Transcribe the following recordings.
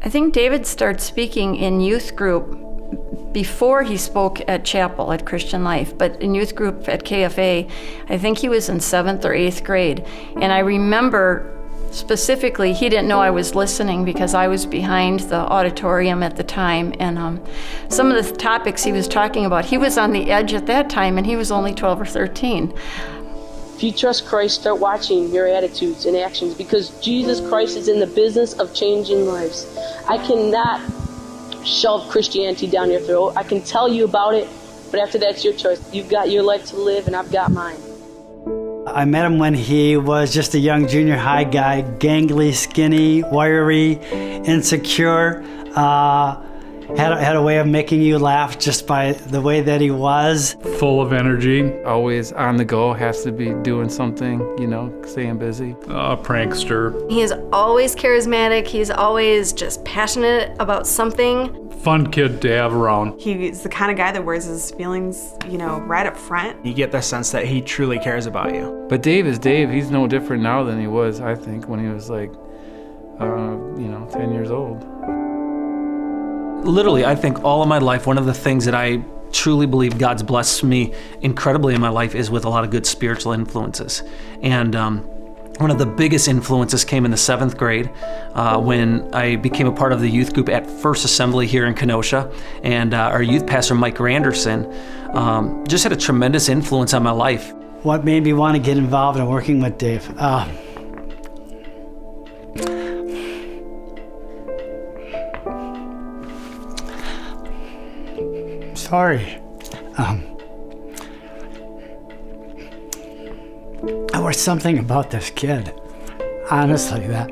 I think David started speaking in youth group before he spoke at chapel at Christian Life, but in youth group at KFA, I think he was in 7th or 8th grade. And I remember specifically, he didn't know I was listening because I was behind the auditorium at the time. And some of the topics he was talking about, he was on the edge at that time, and he was only 12 or 13. If you trust Christ, start watching your attitudes and actions, because Jesus Christ is in the business of changing lives. I cannot shove Christianity down your throat. I can tell you about it, but after that's your choice. You've got your life to live, and I've got mine. I met him when he was just a young junior high guy, gangly, skinny, wiry, insecure, had a way of making you laugh just by the way that he was. Full of energy. Always on the go, has to be doing something, staying busy. A prankster. He is always charismatic. He's always just passionate about something. Fun kid to have around. He's the kind of guy that wears his feelings, right up front. You get the sense that he truly cares about you. But Dave is Dave. He's no different now than he was, I think, when he was 10 years old. Literally, I think all of my life, one of the things that I truly believe God's blessed me incredibly in my life is with a lot of good spiritual influences. And one of the biggest influences came in the 7th grade when I became a part of the youth group at First Assembly here in Kenosha. And our youth pastor, Mike Randerson, just had a tremendous influence on my life. What made me want to get involved in working with Dave? Sorry. There was something about this kid, honestly, that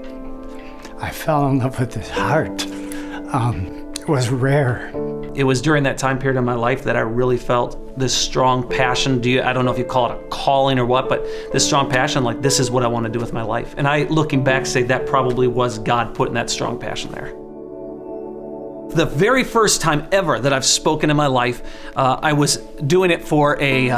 I fell in love with his heart. It was rare. It was during that time period in my life that I really felt this strong passion. I don't know if you call it a calling or what, but this strong passion, like this is what I want to do with my life. And I, looking back, say that probably was God putting that strong passion there. The very first time ever that I've spoken in my life, I was doing it for a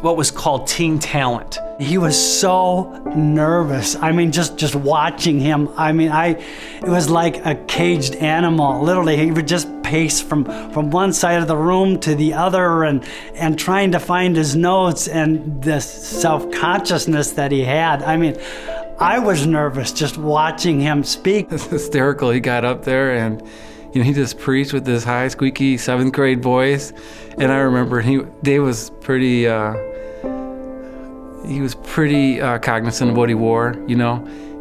what was called Teen Talent. He was so nervous. Just watching him. It was like a caged animal. Literally, he would just pace from one side of the room to the other and trying to find his notes, and this self-consciousness that he had. I was nervous just watching him speak. It's hysterical. He got up there and he just preached with this high, squeaky 7th grade voice. And I remember Dave was pretty cognizant of what he wore,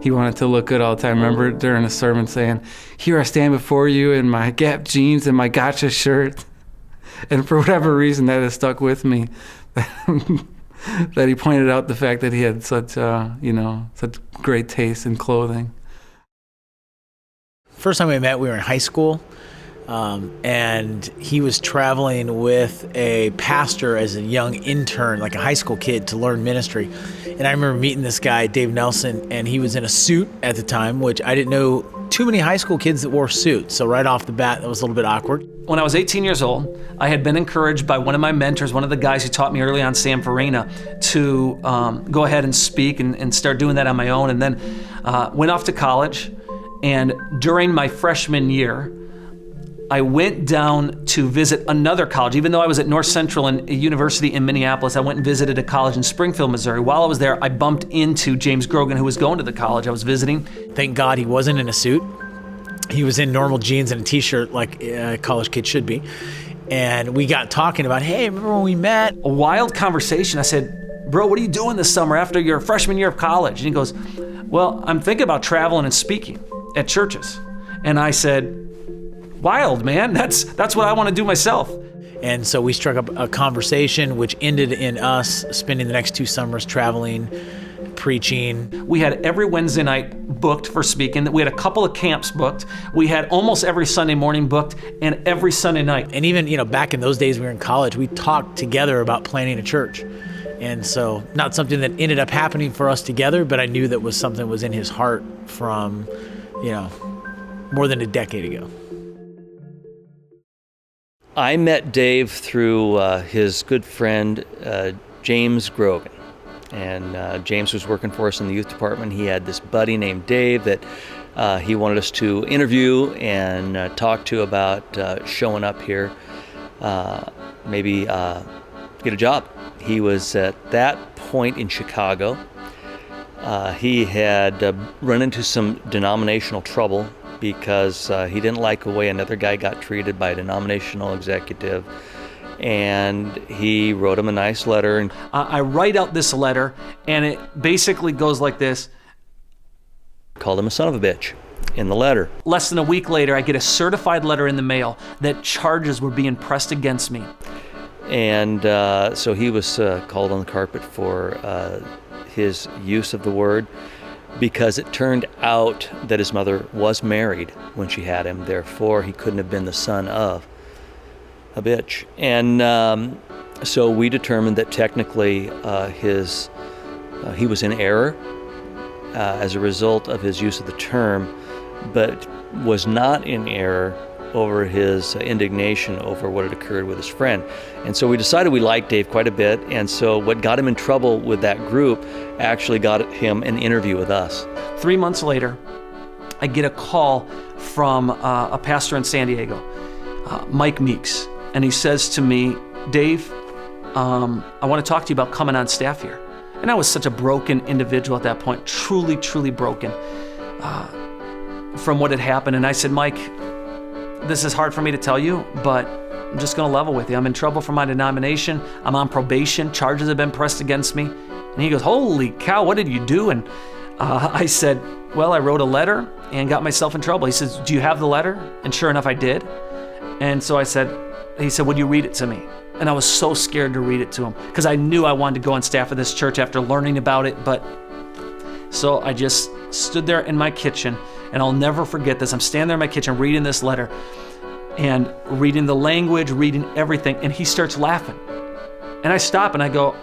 He wanted to look good all the time. I remember during a sermon saying, "Here I stand before you in my Gap jeans and my Gotcha shirt." And for whatever reason, that has stuck with me. That he pointed out the fact that he had such great taste in clothing. First time we met, we were in high school, and he was traveling with a pastor as a young intern, like a high school kid, to learn ministry. And I remember meeting this guy, Dave Nelson, and he was in a suit at the time, which I didn't know too many high school kids that wore suits. So right off the bat, that was a little bit awkward. When I was 18 years old, I had been encouraged by one of my mentors, one of the guys who taught me early on, Sam Farina, to go ahead and speak and start doing that on my own. And then went off to college. And during my freshman year, I went down to visit another college. Even though I was at North Central University in Minneapolis, I went and visited a college in Springfield, Missouri. While I was there, I bumped into James Grogan, who was going to the college I was visiting. Thank God he wasn't in a suit. He was in normal jeans and a t-shirt like a college kid should be. And we got talking about, hey, remember when we met? A wild conversation. I said, "Bro, what are you doing this summer after your freshman year of college?" And he goes, "Well, I'm thinking about traveling and speaking at churches." And I said, "Wild, man, that's what I want to do myself." And so we struck up a conversation which ended in us spending the next 2 summers traveling, preaching. We had every Wednesday night booked for speaking. We had a couple of camps booked. We had almost every Sunday morning booked and every Sunday night. And even, back in those days we were in college, we talked together about planning a church. And so not something that ended up happening for us together, but I knew that was something that was in his heart from more than a decade ago. I met Dave through his good friend, James Grogan. And James was working for us in the youth department. He had this buddy named Dave that he wanted us to interview and talk to about showing up here, maybe get a job. He was at that point in Chicago. He had run into some denominational trouble because he didn't like the way another guy got treated by a denominational executive. And he wrote him a nice letter. And I write out this letter, and it basically goes like this. Called him a son of a bitch in the letter. Less than a week later, I get a certified letter in the mail that charges were being pressed against me. And so he was called on the carpet for his use of the word, because it turned out that his mother was married when she had him. Therefore, he couldn't have been the son of a bitch. And so we determined that technically he was in error as a result of his use of the term, but was not in error over his indignation over what had occurred with his friend. And so we decided we liked Dave quite a bit, and so what got him in trouble with that group actually got him an interview with us. 3 months later, I get a call from a pastor in San Diego, Mike Meeks, and he says to me, Dave, I want to talk to you about coming on staff here. And I was such a broken individual at that point, truly, truly broken from what had happened. And I said, Mike, this is hard for me to tell you, but I'm just going to level with you. I'm in trouble for my denomination. I'm on probation. Charges have been pressed against me. And he goes, holy cow, what did you do? And I said, well, I wrote a letter and got myself in trouble. He says, do you have the letter? And sure enough, I did. And so he said, would you read it to me? And I was so scared to read it to him because I knew I wanted to go on staff of this church after learning about it. But so I just stood there in my kitchen, and I'll never forget this. I'm standing there in my kitchen reading this letter and reading the language, reading everything, and he starts laughing. And I stop and I go,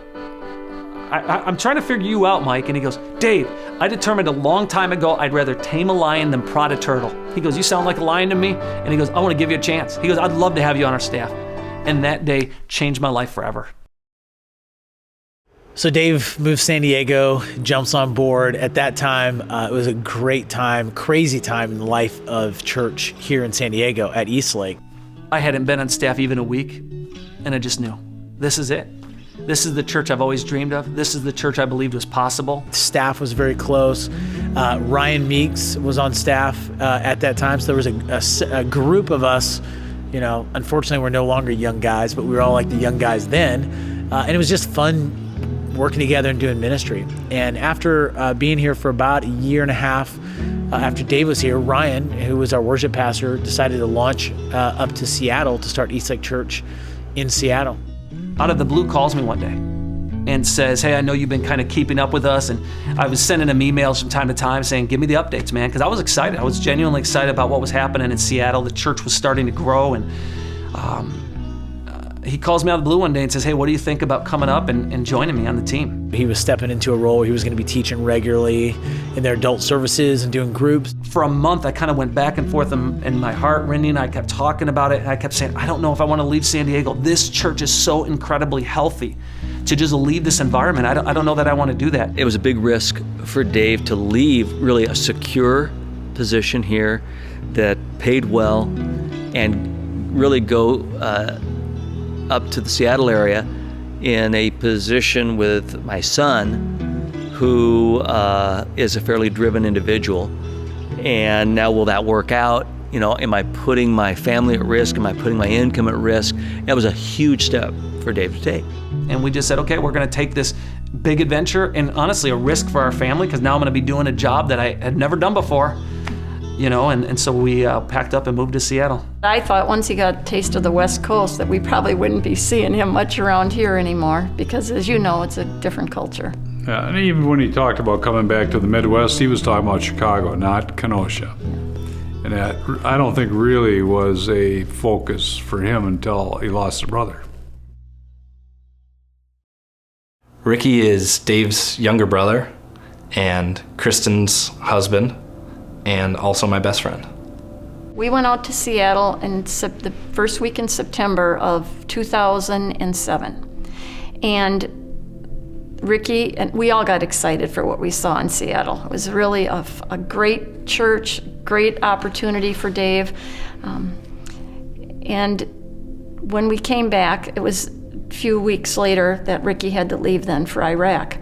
I'm trying to figure you out, Mike. And he goes, Dave, I determined a long time ago I'd rather tame a lion than prod a turtle. He goes, you sound like a lion to me. And he goes, I want to give you a chance. He goes, I'd love to have you on our staff. And that day changed my life forever. So Dave moves San Diego, jumps on board. At that time, it was a great time, crazy time in the life of church here in San Diego at Eastlake. I hadn't been on staff even a week, and I just knew, this is it. This is the church I've always dreamed of. This is the church I believed was possible. Staff was very close. Ryan Meeks was on staff at that time. So there was a group of us, you know, unfortunately we're no longer young guys, but we were all like the young guys then. And it was just fun working together and doing ministry. And after being here for about a year and a half, after Dave was here, Ryan, who was our worship pastor, decided to launch up to Seattle to start Eastlake Church in Seattle. Out of the blue calls me one day and says, hey, I know you've been kind of keeping up with us. And I was sending him emails from time to time saying, give me the updates, man. Because I was excited. I was genuinely excited about what was happening in Seattle. The church was starting to grow. And he calls me out of the blue one day and says, hey, what do you think about coming up and joining me on the team? He was stepping into a role where he was going to be teaching regularly in their adult services and doing groups. For a month, I kind of went back and forth in my heart rending. I kept talking about it, and I kept saying, I don't know if I want to leave San Diego. This church is so incredibly healthy to just leave this environment. I don't know that I want to do that. It was a big risk for Dave to leave really a secure position here that paid well and really go up to the Seattle area in a position with my son, who is a fairly driven individual. And now, will that work out? You know, am I putting my family at risk? Am I putting my income at risk? That was a huge step for Dave to take. And we just said, okay, we're going to take this big adventure and honestly a risk for our family, because now I'm going to be doing a job that I had never done before. You know, and so we packed up and moved to Seattle. I thought once he got a taste of the West Coast that we probably wouldn't be seeing him much around here anymore, because as you know, it's a different culture. Yeah, and even when he talked about coming back to the Midwest, he was talking about Chicago, not Kenosha. And that, I don't think, really was a focus for him until he lost a brother. Ricky is Dave's younger brother and Kristen's husband, and also my best friend. We went out to Seattle in the first week in September of 2007. And Ricky, and we all got excited for what we saw in Seattle. It was really a great church, great opportunity for Dave. And when we came back, it was a few weeks later that Ricky had to leave then for Iraq.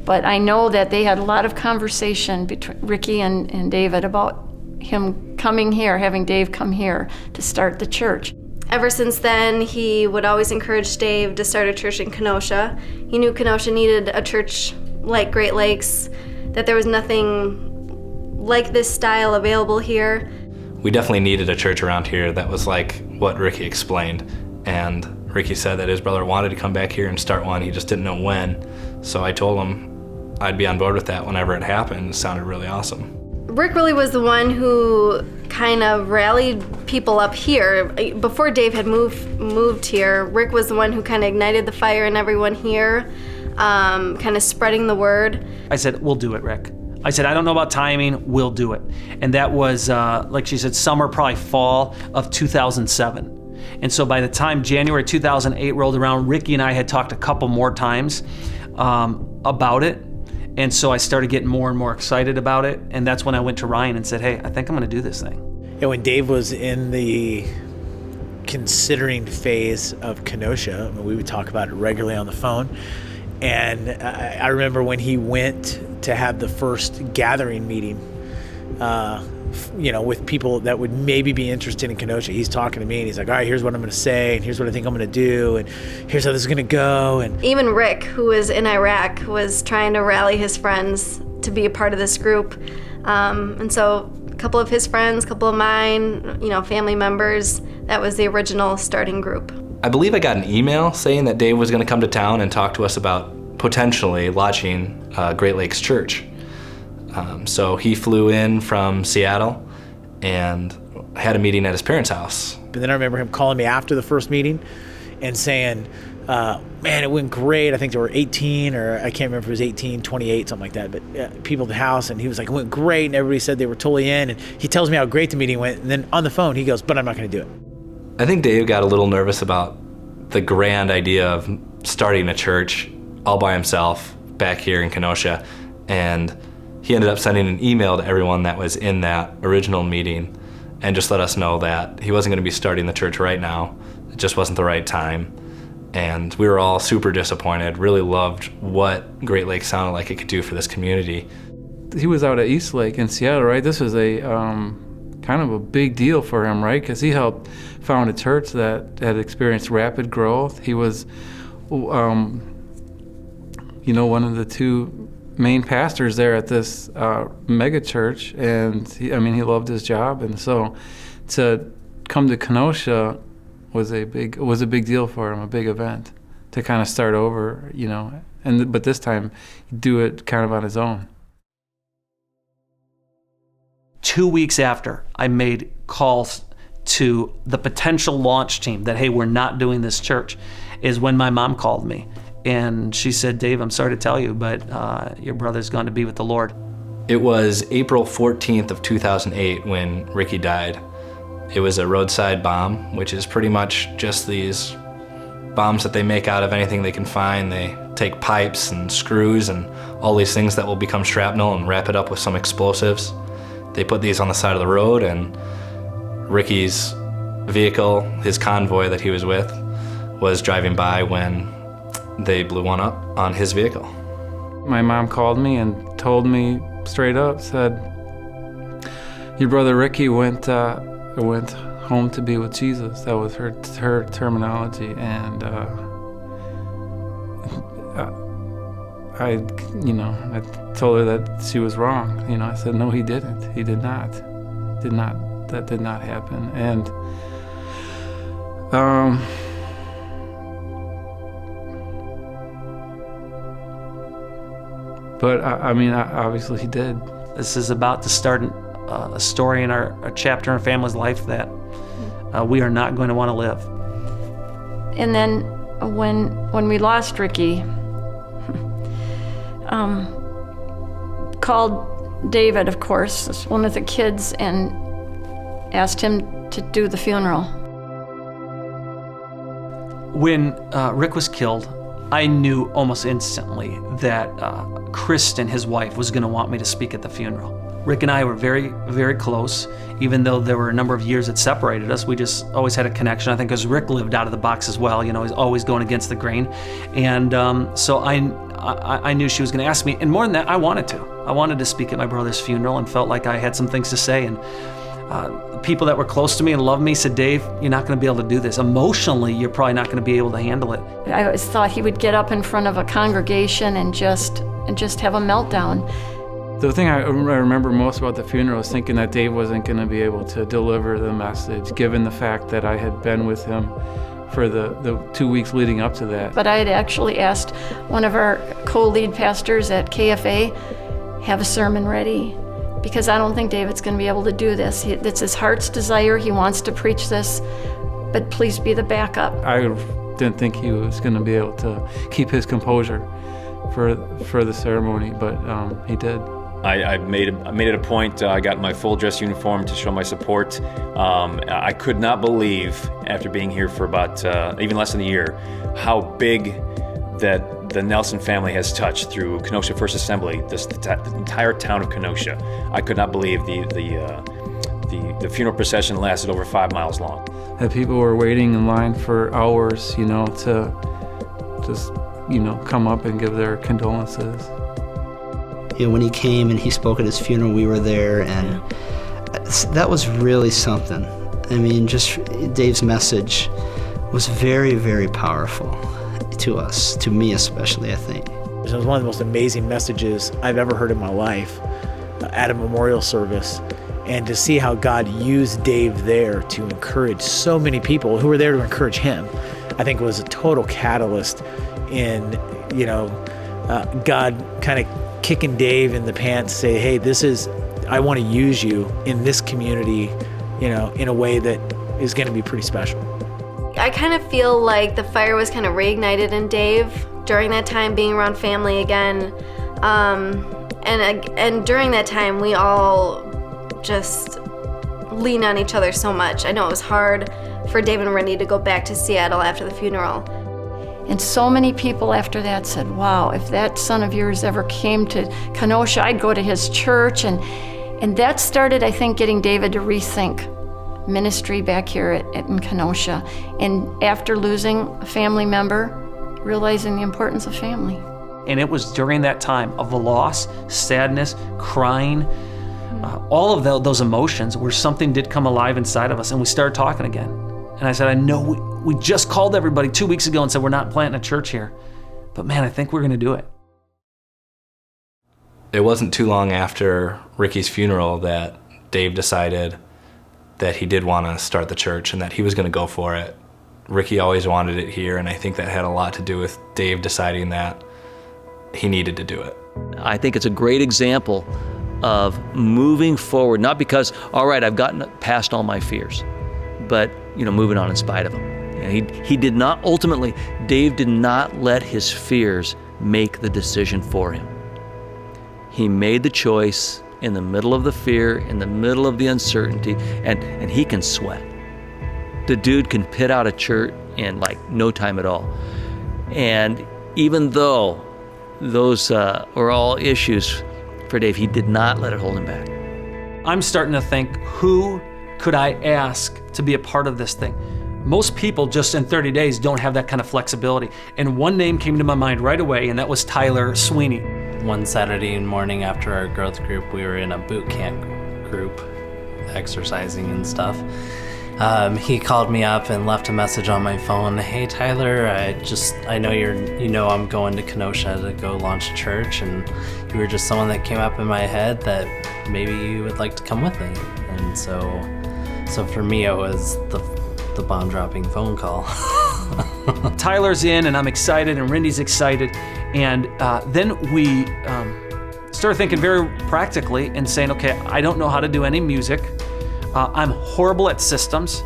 But I know that they had a lot of conversation between Ricky and David about him coming here, having Dave come here to start the church. Ever since then, he would always encourage Dave to start a church in Kenosha. He knew Kenosha needed a church like Great Lakes, that there was nothing like this style available here. We definitely needed a church around here that was like what Ricky explained. And Ricky said that his brother wanted to come back here and start one, he just didn't know when. So I told him I'd be on board with that whenever it happened. It sounded really awesome. Rick really was the one who kind of rallied people up here. Before Dave had moved here, Rick was the one who kind of ignited the fire in everyone here, kind of spreading the word. I said, we'll do it, Rick. I said, I don't know about timing, we'll do it. And that was, like she said, summer, probably fall of 2007. And so by the time January 2008 rolled around, Ricky and I had talked a couple more times about it. And so I started getting more and more excited about it. And that's when I went to Ryan and said, hey, I think I'm going to do this thing. Yeah, when Dave was in the considering phase of Kenosha, we would talk about it regularly on the phone. And I remember when he went to have the first gathering meeting, with people that would maybe be interested in Kenosha. He's talking to me and he's like, all right, here's what I'm going to say, and here's what I think I'm going to do, and here's how this is going to go. And even Rick, who was in Iraq, was trying to rally his friends to be a part of this group. And so a couple of his friends, a couple of mine, family members, that was the original starting group. I believe I got an email saying that Dave was going to come to town and talk to us about potentially launching Great Lakes Church. So he flew in from Seattle and had a meeting at his parents' house. But then I remember him calling me after the first meeting and saying, man, it went great. I think there were 18, or I can't remember if it was 18, 28, something like that, but people at the house, and he was like, it went great, and everybody said they were totally in, and he tells me how great the meeting went, and then on the phone he goes, but I'm not going to do it. I think Dave got a little nervous about the grand idea of starting a church all by himself back here in Kenosha, and he ended up sending an email to everyone that was in that original meeting and just let us know that he wasn't going to be starting the church right now. It just wasn't the right time. And we were all super disappointed, really loved what Great Lakes sounded like it could do for this community. He was out at East Lake in Seattle, right? This was a kind of a big deal for him, right? Because he helped found a church that had experienced rapid growth. He was, one of the two main pastors there at this mega church, and he loved his job, and so to come to Kenosha was a big deal for him, a big event to kind of start over, but this time do it kind of on his own. 2 weeks after I made calls to the potential launch team that, hey, we're not doing this church, is when my mom called me. And she said, Dave, I'm sorry to tell you, but your brother's gone to be with the Lord. It was April 14th of 2008 when Ricky died. It was a roadside bomb, which is pretty much just these bombs that they make out of anything they can find. They take pipes and screws and all these things that will become shrapnel and wrap it up with some explosives. They put these on the side of the road, and Ricky's vehicle, his convoy that he was with, was driving by when they blew one up on his vehicle. My mom called me and told me straight up, said, your brother Ricky went home to be with Jesus. That was her terminology, and I told her that she was wrong. I said, no, he didn't. He did not. That did not happen. And but obviously he did. This is about to start a story in a chapter in our family's life that we are not going to want to live. And then when we lost Ricky, called David, of course, one of the kids, and asked him to do the funeral. When Rick was killed, I knew almost instantly that Kristen, his wife, was going to want me to speak at the funeral. Rick and I were very, very close, even though there were a number of years that separated us. We just always had a connection, I think, because Rick lived out of the box as well. You know, he's always going against the grain. And so I knew she was going to ask me. And more than that, I wanted to. I wanted to speak at my brother's funeral and felt like I had some things to say. And people that were close to me and loved me said, Dave, you're not going to be able to do this. Emotionally, you're probably not going to be able to handle it. I always thought he would get up in front of a congregation and just have a meltdown. The thing I remember most about the funeral is thinking that Dave wasn't going to be able to deliver the message, given the fact that I had been with him for the 2 weeks leading up to that. But I had actually asked one of our co-lead pastors at KFA, have a sermon ready, because I don't think David's going to be able to do this. It's his heart's desire. He wants to preach this, but please be the backup. I didn't think he was going to be able to keep his composure for the ceremony, but he did. I made it a point. I got my full dress uniform to show my support. I could not believe, after being here for about even less than a year, how big that the Nelson family has touched through Kenosha First Assembly, the entire town of Kenosha. I could not believe the funeral procession lasted over 5 miles long. That people were waiting in line for hours, you know, to just, you know, come up and give their condolences. You know, when he came and he spoke at his funeral, we were there, and that was really something. I mean, just Dave's message was very, very powerful to us, to me especially, I think. It was one of the most amazing messages I've ever heard in my life at a memorial service, and to see how God used Dave there to encourage so many people who were there to encourage him, I think was a total catalyst in, you know, God kind of kicking Dave in the pants, say, hey, I want to use you in this community, you know, in a way that is going to be pretty special. I kind of feel like the fire was kind of reignited in Dave during that time, being around family again. And during that time, we all just leaned on each other so much. I know it was hard for Dave and Randy to go back to Seattle after the funeral. And so many people after that said, wow, if that son of yours ever came to Kenosha, I'd go to his church. And that started, I think, getting David to rethink ministry back here in Kenosha. And after losing a family member, realizing the importance of family. And it was during that time of the loss, sadness, crying, all of those emotions where something did come alive inside of us, and we started talking again. And I said, I know we just called everybody 2 weeks ago and said we're not planting a church here, but man, I think we're going to do it. It wasn't too long after Ricky's funeral that Dave decided that he did want to start the church and that he was going to go for it. Ricky always wanted it here, and I think that had a lot to do with Dave deciding that he needed to do it. I think it's a great example of moving forward, not because, all right, I've gotten past all my fears, but, you know, moving on in spite of them. You know, he did not, ultimately, Dave did not let his fears make the decision for him. He made the choice in the middle of the fear, in the middle of the uncertainty, and he can sweat. The dude can pit out a church in like no time at all. And even though those were all issues for Dave, he did not let it hold him back. I'm starting to think, who could I ask to be a part of this thing? Most people just in 30 days don't have that kind of flexibility. And one name came to my mind right away, and that was Tyler Sweeney. One Saturday morning after our growth group, we were in a boot camp group, exercising and stuff. He called me up and left a message on my phone. Hey Tyler, I know I'm going to Kenosha to go launch a church, and you were just someone that came up in my head that maybe you would like to come with me. And so for me, it was the bomb dropping phone call. Tyler's in, and I'm excited, and Randy's excited, and then we started thinking very practically and saying, okay, I don't know how to do any music. I'm horrible at systems.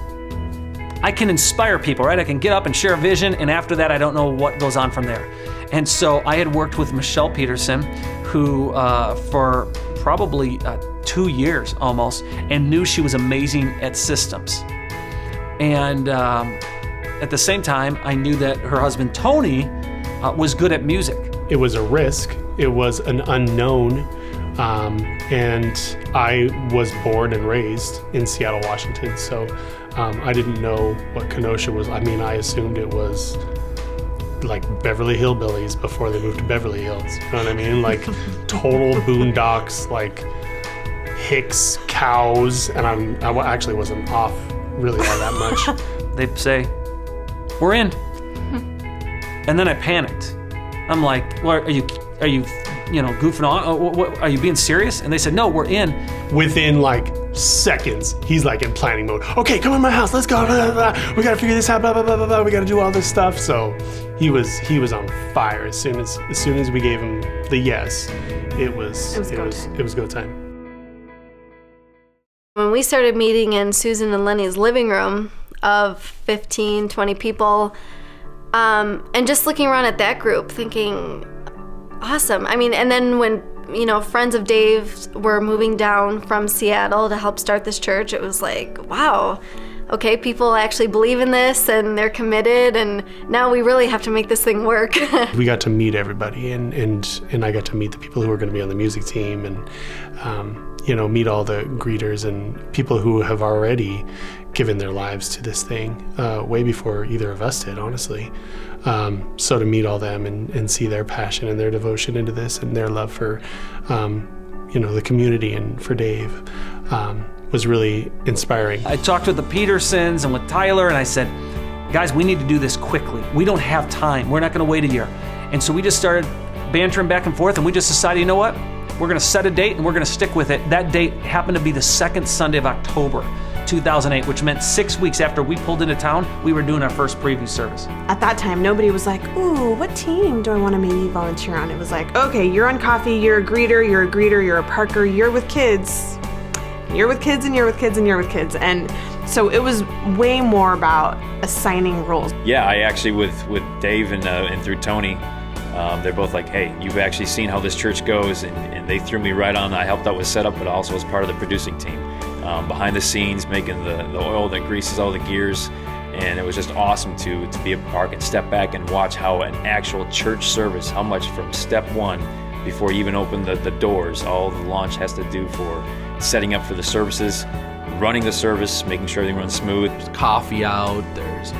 I can inspire people, right? I can get up and share a vision, and after that, I don't know what goes on from there. And so I had worked with Michelle Peterson, who for probably 2 years almost, and knew she was amazing at systems. And at the same time, I knew that her husband, Tony, was good at music. It was a risk. It was an unknown. And I was born and raised in Seattle, Washington. So I didn't know what Kenosha was. I mean, I assumed it was like Beverly Hillbillies before they moved to Beverly Hills. You know what I mean? Like total boondocks, like Hicks cows. And I actually wasn't off really by that much. They'd say, "We're in." And then I panicked. I'm like, "Well, are you goofing on? What, are you being serious?" And they said, "No, we're in." Within like seconds, he's like in planning mode. "Okay, come in my house. Let's go. Blah, blah, blah. We gotta figure this out. Blah blah blah blah blah. We gotta do all this stuff." So he was on fire as soon as we gave him the yes. It was go time. When we started meeting in Susan and Lenny's living room of 15, 20 people, and just looking around at that group thinking, awesome. I mean, and then when, friends of Dave's were moving down from Seattle to help start this church, it was like, wow, okay, people actually believe in this and they're committed, and now we really have to make this thing work. We got to meet everybody, and I got to meet the people who were going to be on the music team, and meet all the greeters and people who have already given their lives to this thing way before either of us did, honestly. So to meet all them and see their passion and their devotion into this and their love for, the community and for Dave was really inspiring. I talked with the Petersons and with Tyler, and I said, "Guys, we need to do this quickly. We don't have time. We're not going to wait a year." And so we just started bantering back and forth, and we just decided, you know what? We're going to set a date, and we're going to stick with it. That date happened to be the second Sunday of October, 2008, which meant 6 weeks after we pulled into town, we were doing our first preview service. At that time, nobody was like, "Ooh, what team do I want to maybe volunteer on?" It was like, okay, you're on coffee, you're a greeter, you're a parker, you're with kids. You're with kids, and you're with kids, and you're with kids. And so it was way more about assigning roles. Yeah, I actually, with Dave and through Tony, they're both like, "Hey, you've actually seen how this church goes," and they threw me right on. I helped out with setup, but also as part of the producing team. Behind the scenes, making the oil that greases all the gears, and it was just awesome to be a part and step back and watch how an actual church service, how much from step one, before you even open the doors, all the launch has to do for setting up for the services, running the service, making sure everything runs smooth. There's coffee out, there's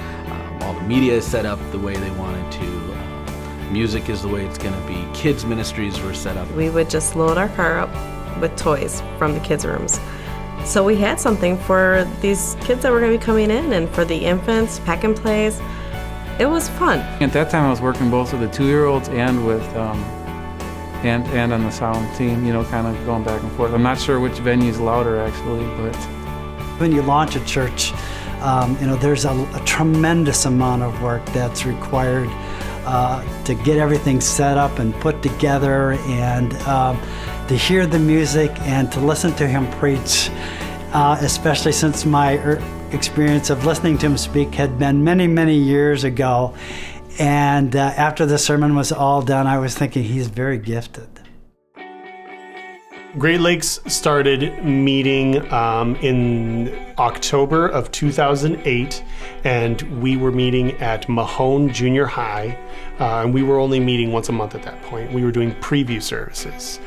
all the media is set up the way they wanted to. Music is the way it's going to be. Kids ministries were set up. We would just load our car up with toys from the kids' rooms. So we had something for these kids that were going to be coming in, and for the infants, pack and plays. It was fun. At that time, I was working both with the 2-year-olds and with and on the sound team, kind of going back and forth. I'm not sure which venue's louder, actually, but when you launch a church, there's a tremendous amount of work that's required to get everything set up and put together, and to hear the music and to listen to him preach, especially since my experience of listening to him speak had been many, many years ago. And after the sermon was all done, I was thinking he's very gifted. Great Lakes started meeting in October of 2008, and we were meeting at Mahone Junior High, and we were only meeting once a month at that point. We were doing preview services.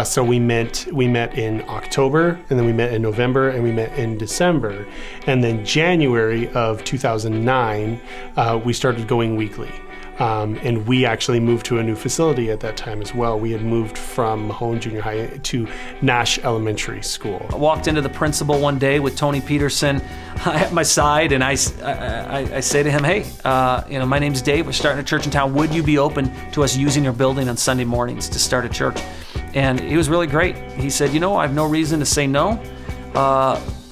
So we met in October, and then we met in November, and we met in December. And then January of 2009, we started going weekly. And we actually moved to a new facility at that time as well. We had moved from Mahone Junior High to Nash Elementary School. I walked into the principal one day with Tony Peterson at my side, and I say to him, "Hey, my name's Dave. We're starting a church in town. Would you be open to us using your building on Sunday mornings to start a church?" And he was really great. He said, "I have no reason to say no.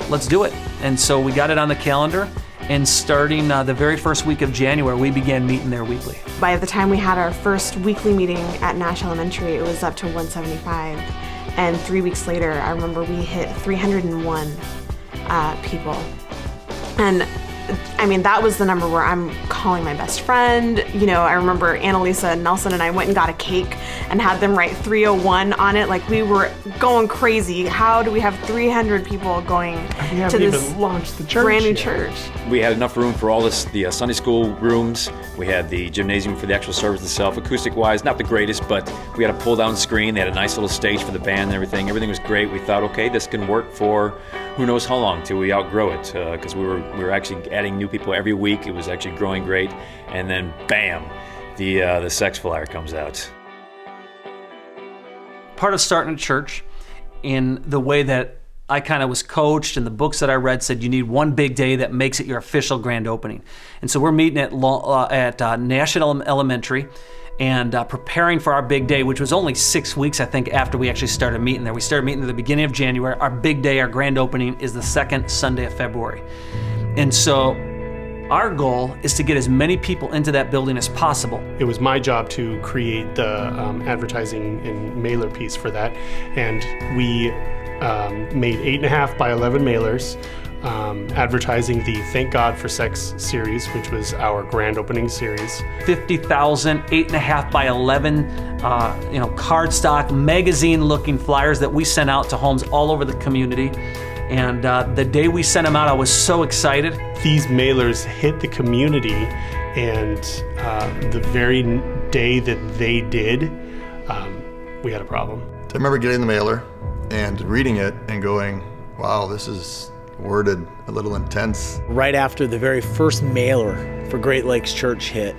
Let's do it." And so we got it on the calendar. And starting the very first week of January, we began meeting there weekly. By the time we had our first weekly meeting at Nash Elementary, it was up to 175. And 3 weeks later, I remember we hit 301 people. And I mean, that was the number where I'm calling my best friend. You know, I remember Annalisa Nelson and I went and got a cake and had them write 301 on it. Like, we were going crazy. How do we have 300 people going to this even launched the church brand new yet. church? We had enough room for all this, the Sunday school rooms. We had the gymnasium for the actual service itself. Acoustic-wise, not the greatest, but we had a pull-down screen. They had a nice little stage for the band and everything. Everything was great. We thought, okay, this can work for who knows how long till we outgrow it, because we were actually adding new people every week. It was actually growing great, and then bam, the sex flyer comes out. Part of starting a church, in the way that I kind of was coached, and the books that I read said you need one big day that makes it your official grand opening. And so we're meeting at National Elementary and preparing for our big day, which was only 6 weeks, I think, after we actually started meeting there. We started meeting at the beginning of January. Our big day, our grand opening, is the second Sunday of February. And so our goal is to get as many people into that building as possible. It was my job to create the advertising and mailer piece for that, and we made 8.5 by 11 mailers, advertising the Thank God for Sex series, which was our grand opening series. 50,000, 8.5 by 11, cardstock, magazine-looking flyers that we sent out to homes all over the community. And the day we sent them out, I was so excited. These mailers hit the community, and the very day that they did, we had a problem. I remember getting the mailer and reading it and going, wow, this is worded a little intense. Right after the very first mailer for Great Lakes Church hit,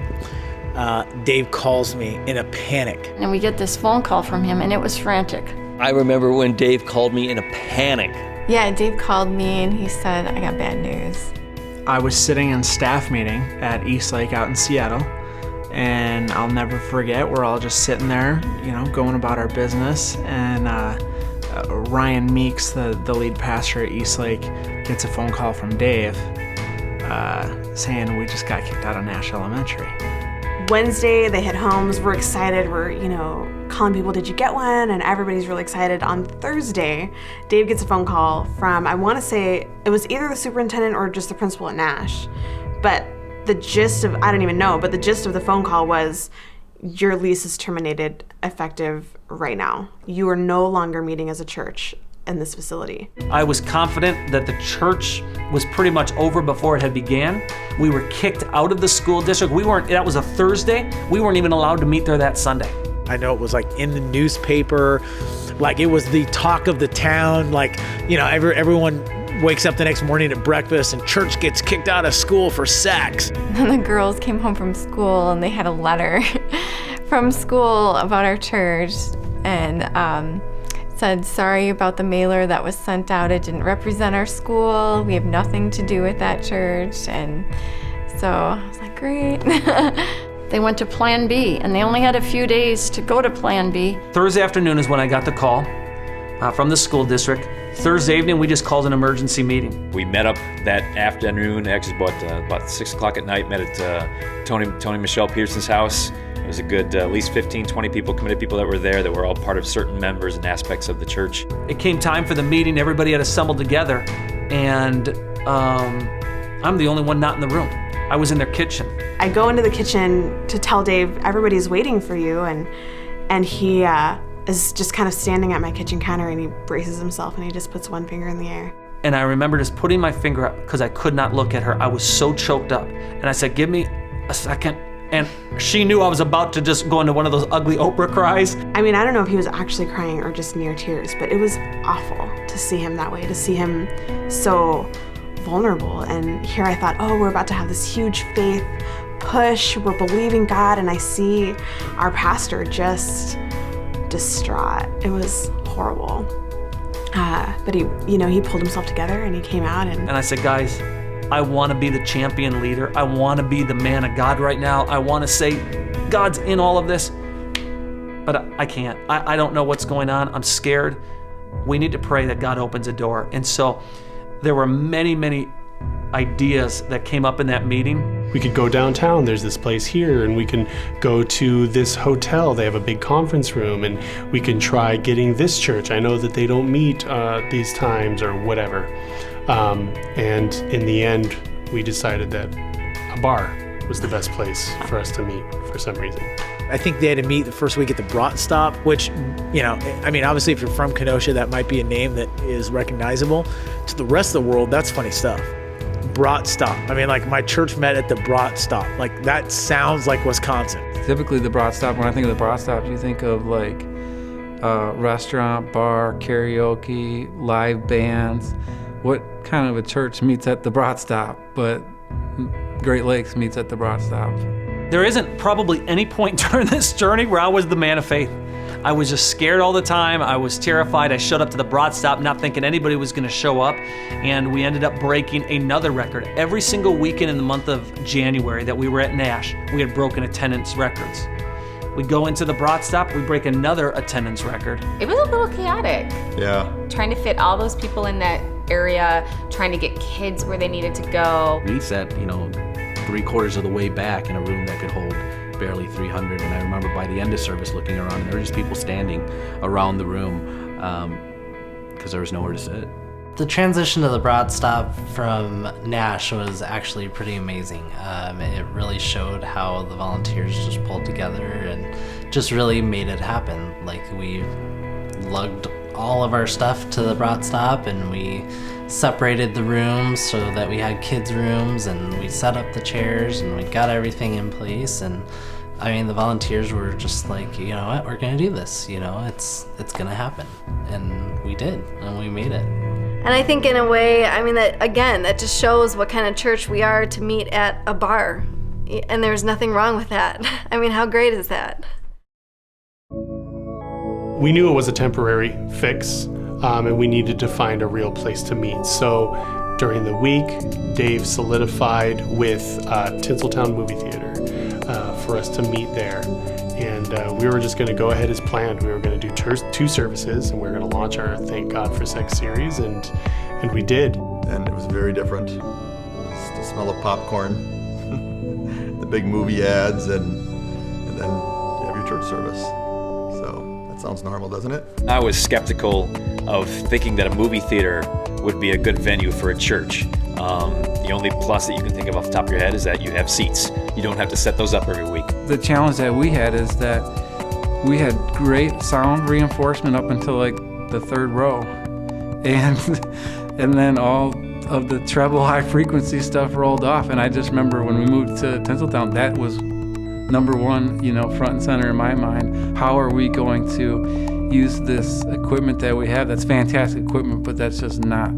Dave calls me in a panic. And we get this phone call from him, and it was frantic. I remember when Dave called me in a panic. Yeah, Dave called me and he said, I got bad news. I was sitting in staff meeting at Eastlake out in Seattle, and I'll never forget, we're all just sitting there, going about our business, and Ryan Meeks, the lead pastor at Eastlake, gets a phone call from Dave saying we just got kicked out of Nash Elementary. Wednesday, they hit homes. We're excited. We're, calling people, did you get one? And everybody's really excited. On Thursday, Dave gets a phone call from, I want to say, it was either the superintendent or just the principal at Nash. But the gist of, I don't even know, but the gist of the phone call was, your lease is terminated effective right now. You are no longer meeting as a church in this facility. I was confident that the church was pretty much over before it had began. We were kicked out of the school district. That was a Thursday. We weren't even allowed to meet there that Sunday. I know it was like in the newspaper, like it was the talk of the town, like, everyone wakes up the next morning at breakfast and church gets kicked out of school for sex. And the girls came home from school and they had a letter from school about our church and said, sorry about the mailer that was sent out. It didn't represent our school. We have nothing to do with that church. And so I was like, great. They went to Plan B, and they only had a few days to go to Plan B. Thursday afternoon is when I got the call from the school district. Thursday evening, we just called an emergency meeting. We met up that afternoon, actually about 6 o'clock at night, met at Tony Michelle Pearson's house. It was a good at least 15, 20 people, committed people that were there that were all part of certain members and aspects of the church. It came time for the meeting. Everybody had assembled together, and I'm the only one not in the room. I was in their kitchen. I go into the kitchen to tell Dave, everybody's waiting for you, and he is just kind of standing at my kitchen counter, and he braces himself and he just puts one finger in the air. And I remember just putting my finger up because I could not look at her. I was so choked up. And I said, give me a second. And she knew I was about to just go into one of those ugly Oprah cries. I mean, I don't know if he was actually crying or just near tears, but it was awful to see him that way, to see him so vulnerable. And here I thought, oh, we're about to have this huge faith push. We're believing God. And I see our pastor just distraught. It was horrible. But he pulled himself together and he came out and I said, guys, I want to be the champion leader. I want to be the man of God right now. I want to say God's in all of this, but I can't. I don't know what's going on. I'm scared. We need to pray that God opens a door. And so there were many, many ideas that came up in that meeting. We could go downtown, there's this place here, and we can go to this hotel, they have a big conference room, and we can try getting this church. I know that they don't meet these times or whatever. And in the end, we decided that a bar was the best place for us to meet for some reason. I think they had to meet the first week at the Brat Stop, which, I mean, obviously if you're from Kenosha, that might be a name that is recognizable. To the rest of the world, that's funny stuff. Brat Stop. I mean, like, my church met at the Brat Stop. Like, that sounds like Wisconsin. Typically the Brat Stop, when I think of the Brat Stop, you think of like restaurant, bar, karaoke, live bands. What kind of a church meets at the Brat Stop? But Great Lakes meets at the Brat Stop. There isn't probably any point during this journey where I was the man of faith. I was just scared all the time. I was terrified. I showed up to the Brat Stop not thinking anybody was going to show up, and we ended up breaking another record. Every single weekend in the month of January that we were at Nash, we had broken attendance records. We go into the Brat Stop, we break another attendance record. It was a little chaotic. Yeah. Trying to fit all those people in that area, trying to get kids where they needed to go. We sat, 3/4 of the way back in a room that could hold barely 300. And I remember by the end of service looking around, and there were just people standing around the room because there was nowhere to sit. The transition to the Brat Stop from Nash was actually pretty amazing. It really showed how the volunteers just pulled together and just really made it happen. Like, we lugged all of our stuff to the Brat Stop, and we separated the rooms so that we had kids' rooms, and we set up the chairs, and we got everything in place. And I mean, the volunteers were just like, you know what, we're gonna do this. It's gonna happen, and we did, and we made it. And I think in a way, I mean, that just shows what kind of church we are to meet at a bar. And there's nothing wrong with that. I mean, how great is that? We knew it was a temporary fix, and we needed to find a real place to meet. So during the week, Dave solidified with Tinseltown Movie Theater for us to meet there. And we were just going to go ahead as planned. We were going to do 2 services, and we were going to launch our Thank God for Sex series, and we did. And it was very different. The smell of popcorn, the big movie ads, and then you have your church service. So that sounds normal, doesn't it? I was skeptical of thinking that a movie theater would be a good venue for a church. The only plus that you can think of off the top of your head is that you have seats. You don't have to set those up every week. The challenge that we had is that we had great sound reinforcement up until like the 3rd row. And then all of the treble high frequency stuff rolled off. And I just remember when we moved to Tinseltown, that was number one, front and center in my mind. How are we going to use this equipment that we have? That's fantastic equipment, but that's just not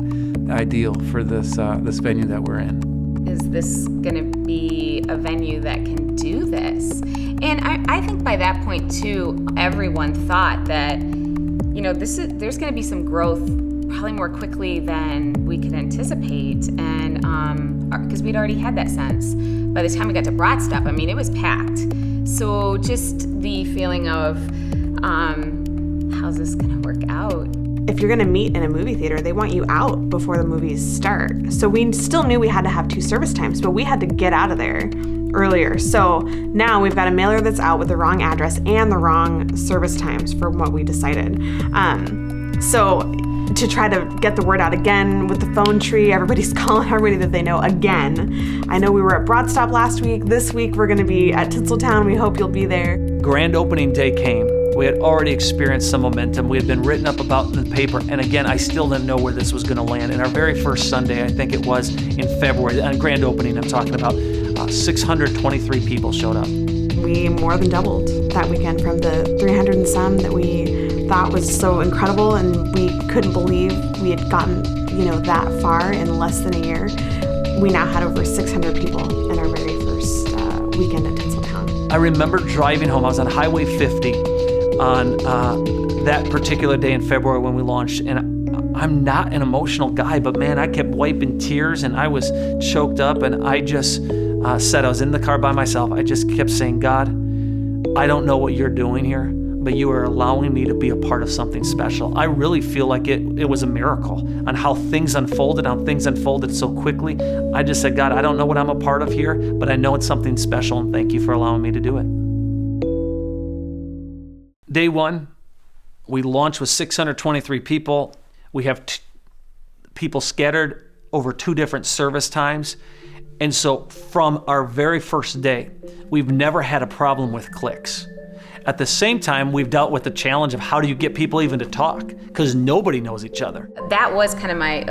ideal for this venue that we're in. Is this going to be a venue that can do this? And I think by that point too, everyone thought that, there's going to be some growth probably more quickly than we could anticipate. And because we'd already had that sense. By the time we got to Brat Stop, I mean, it was packed. So just the feeling of, how's this going to work out? If you're going to meet in a movie theater, they want you out before the movies start. So we still knew we had to have 2 service times, but we had to get out of there earlier. So now we've got a mailer that's out with the wrong address and the wrong service times for what we decided. So to try to get the word out again with the phone tree, everybody's calling everybody that they know again. I know we were at Brat Stop last week. This week we're going to be at Tinseltown. We hope you'll be there. Grand opening day came. We had already experienced some momentum. We had been written up about in the paper. And again, I still didn't know where this was going to land. And our very first Sunday, I think it was in February, on grand opening, I'm talking about, 623 people showed up. We more than doubled that weekend from the 300 and some that we thought was so incredible, and we couldn't believe we had gotten, that far in less than a year. We now had over 600 people in our very first weekend at Tinseltown. I remember driving home. I was on Highway 50 on that particular day in February when we launched, and I'm not an emotional guy, but man, I kept wiping tears, and I was choked up, and I just said, I was in the car by myself, I just kept saying, God, I don't know what you're doing here, but you are allowing me to be a part of something special. I really feel like it was a miracle on how things unfolded so quickly. I just said, God, I don't know what I'm a part of here, but I know it's something special, and thank you for allowing me to do it. Day 1, we launched with 623 people. We have people scattered over 2 different service times. And so from our very first day, we've never had a problem with cliques. At the same time, we've dealt with the challenge of how do you get people even to talk? Because nobody knows each other. That was kind of my,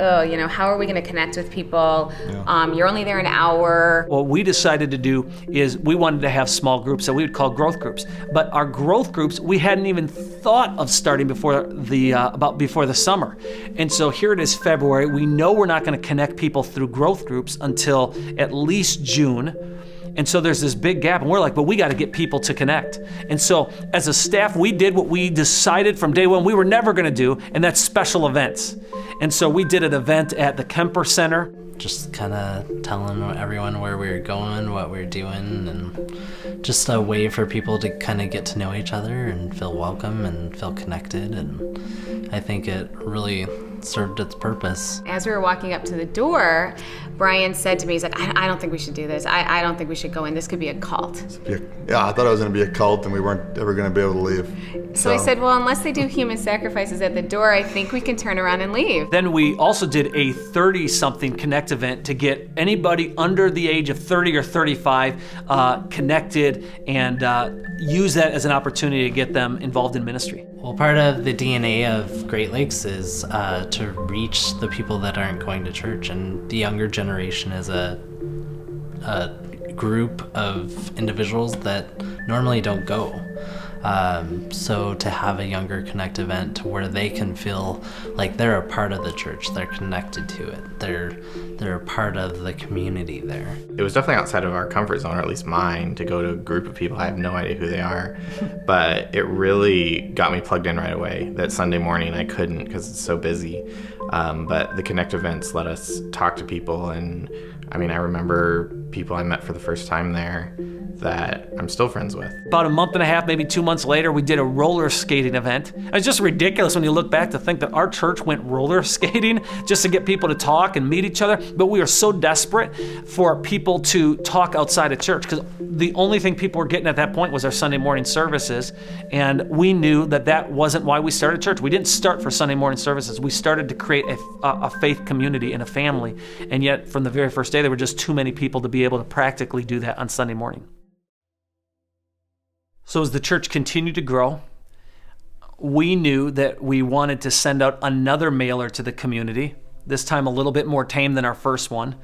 how are we going to connect with people? You're only there an hour. What we decided to do is we wanted to have small groups that we would call growth groups. But our growth groups, we hadn't even thought of starting before the summer. And so here it is February. We know we're not going to connect people through growth groups until at least June. And so there's this big gap, and we're like, but we got to get people to connect. And so as a staff, we did what we decided from day one we were never going to do, and that's special events. And so we did an event at the Kemper Center. Just kind of telling everyone where we were going, what we were doing, and just a way for people to kind of get to know each other and feel welcome and feel connected. And I think it really served its purpose. As we were walking up to the door, Brian said to me, he's like, I don't think we should do this. I don't think we should go in. This could be a cult. Yeah, I thought it was going to be a cult and we weren't ever going to be able to leave. So I said, well, unless they do human sacrifices at the door, I think we can turn around and leave. Then we also did a 30-something Connect event to get anybody under the age of 30 or 35 connected and use that as an opportunity to get them involved in ministry. Well, part of the DNA of Great Lakes is to reach the people that aren't going to church, and the younger generation is a group of individuals that normally don't go. So to have a younger Connect event where they can feel like they're a part of the church, they're connected to it, they're a part of the community there. It was definitely outside of our comfort zone, or at least mine, to go to a group of people. I have no idea who they are, but it really got me plugged in right away. That Sunday morning I couldn't because it's so busy, but the Connect events let us talk to people, and I mean, I remember people I met for the first time there that I'm still friends with. About a month and a half, maybe 2 months later, we did a roller skating event. It's just ridiculous when you look back to think that our church went roller skating just to get people to talk and meet each other. But we were so desperate for people to talk outside of church because the only thing people were getting at that point was our Sunday morning services. And we knew that that wasn't why we started church. We didn't start for Sunday morning services. We started to create a faith community and a family. And yet from the very first day, there were just too many people to be able to practically do that on Sunday morning. So as the church continued to grow, we knew that we wanted to send out another mailer to the community, this time a little bit more tame than our first one.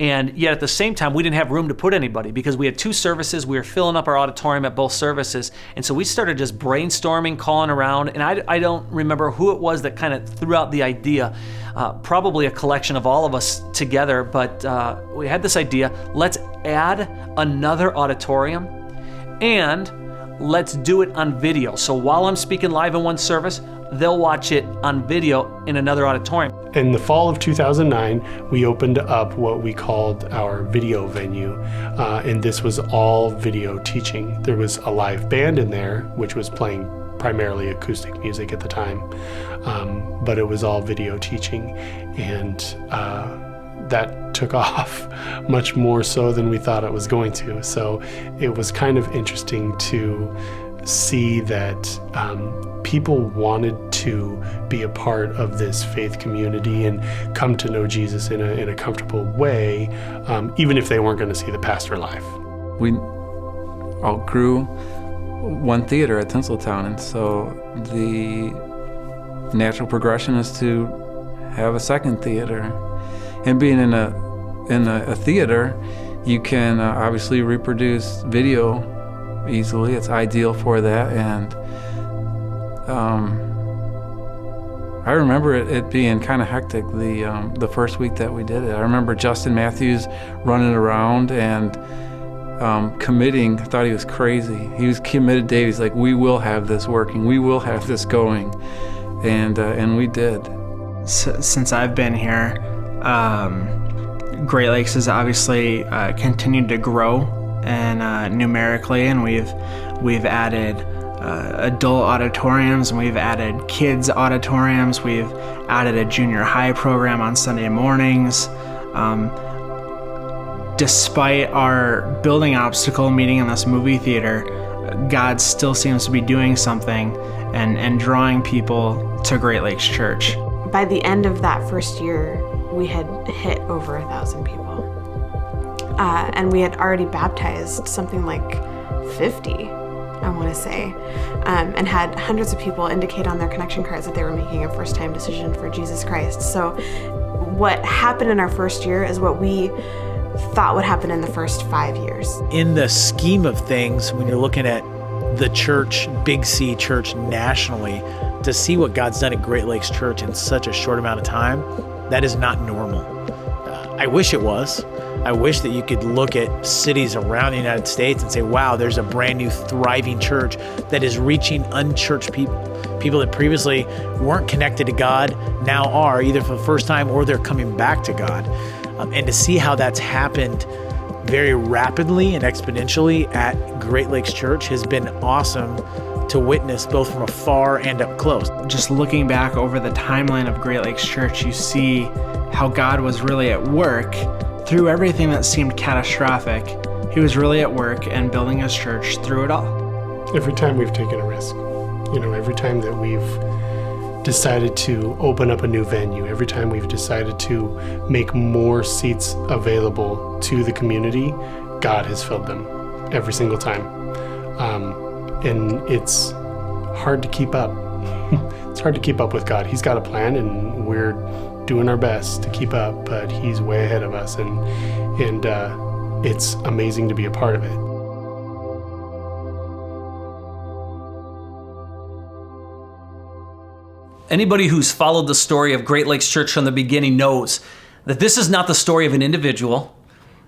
And yet at the same time, we didn't have room to put anybody because we had 2 services. We were filling up our auditorium at both services. And so we started just brainstorming, calling around. And I don't remember who it was that kind of threw out the idea, probably a collection of all of us together. But we had this idea, let's add another auditorium and let's do it on video. So while I'm speaking live in one service, they'll watch it on video in another auditorium. In the fall of 2009, we opened up what we called our video venue, and this was all video teaching. There was a live band in there, which was playing primarily acoustic music at the time, but it was all video teaching, and that took off much more so than we thought it was going to. So it was kind of interesting to see that people wanted to be a part of this faith community and come to know Jesus in a comfortable way, even if they weren't going to see the pastor live. We outgrew one theater at Tinseltown, and so the natural progression is to have a second theater. And being in a theater, you can obviously reproduce video easily. It's ideal for that. And I remember it being kind of hectic the first week that we did it. I remember Justin Matthews running around and committing. I thought he was crazy. He was committed. He's like, we will have this working. We will have this going. And we did. Since I've been here, Great Lakes has obviously continued to grow and numerically, and we've added adult auditoriums, and we've added kids auditoriums. We've added a junior high program on Sunday mornings. Despite our building obstacle meeting in this movie theater, God still seems to be doing something and drawing people to Great Lakes Church. By the end of that first year, we had hit over 1,000 people. and we had already baptized something like 50, I want to say, and had hundreds of people indicate on their connection cards that they were making a first-time decision for Jesus Christ. So what happened in our first year is what we thought would happen in the first 5 years. In the scheme of things, when you're looking at the church, Big C church nationally, to see what God's done at Great Lakes Church in such a short amount of time, that is not normal. I wish it was. I wish that you could look at cities around the United States and say, wow, there's a brand new thriving church that is reaching unchurched people. People that previously weren't connected to God now are, either for the first time or they're coming back to God. And to see how that's happened very rapidly and exponentially at Great Lakes Church has been awesome to witness, both from afar and up close. Just looking back over the timeline of Great Lakes Church, you see how God was really at work through everything that seemed catastrophic. He was really at work and building his church through it all. Every time we've taken a risk, every time that we've decided to open up a new venue, every time we've decided to make more seats available to the community, God has filled them every single time. And it's hard to keep up. It's hard to keep up with God. He's got a plan, and we're doing our best to keep up, but He's way ahead of us, and it's amazing to be a part of it. Anybody who's followed the story of Great Lakes Church from the beginning knows that this is not the story of an individual,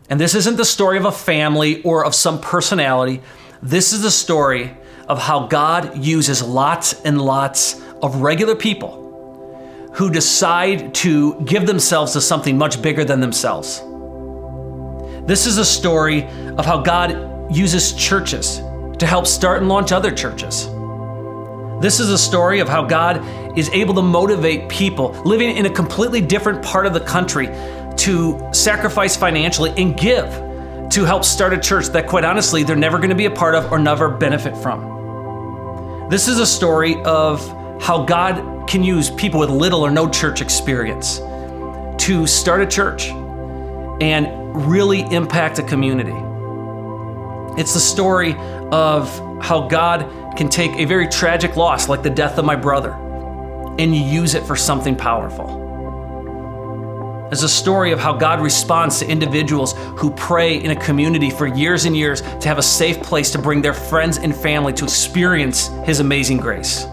and this isn't the story of a family or of some personality. This is the story of how God uses lots and lots of regular people who decide to give themselves to something much bigger than themselves. This is a story of how God uses churches to help start and launch other churches. This is a story of how God is able to motivate people living in a completely different part of the country to sacrifice financially and give to help start a church that, quite honestly, they're never going to be a part of or never benefit from. This is a story of how God can use people with little or no church experience to start a church and really impact a community. It's the story of how God can take a very tragic loss, like the death of my brother, and use it for something powerful. It's a story of how God responds to individuals who pray in a community for years and years to have a safe place to bring their friends and family to experience His amazing grace.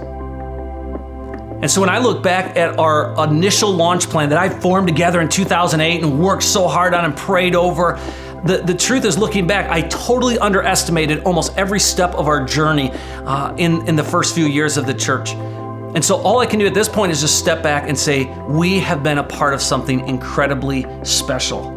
And so when I look back at our initial launch plan that I formed together in 2008 and worked so hard on and prayed over, the truth is, looking back, I totally underestimated almost every step of our journey in the first few years of the church. And so all I can do at this point is just step back and say, we have been a part of something incredibly special.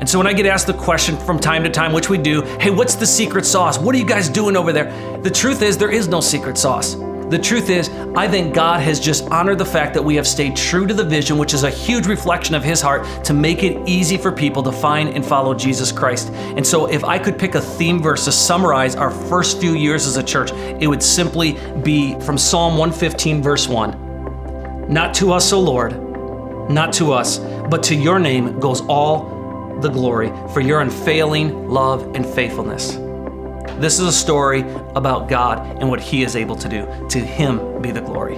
And so when I get asked the question from time to time, which we do, hey, what's the secret sauce? What are you guys doing over there? The truth is, there is no secret sauce. The truth is, I think God has just honored the fact that we have stayed true to the vision, which is a huge reflection of His heart to make it easy for people to find and follow Jesus Christ. And so if I could pick a theme verse to summarize our first few years as a church, it would simply be from Psalm 115, verse 1. Not to us, O Lord, not to us, but to your name goes all the glory for your unfailing love and faithfulness. This is a story about God and what He is able to do. To Him be the glory.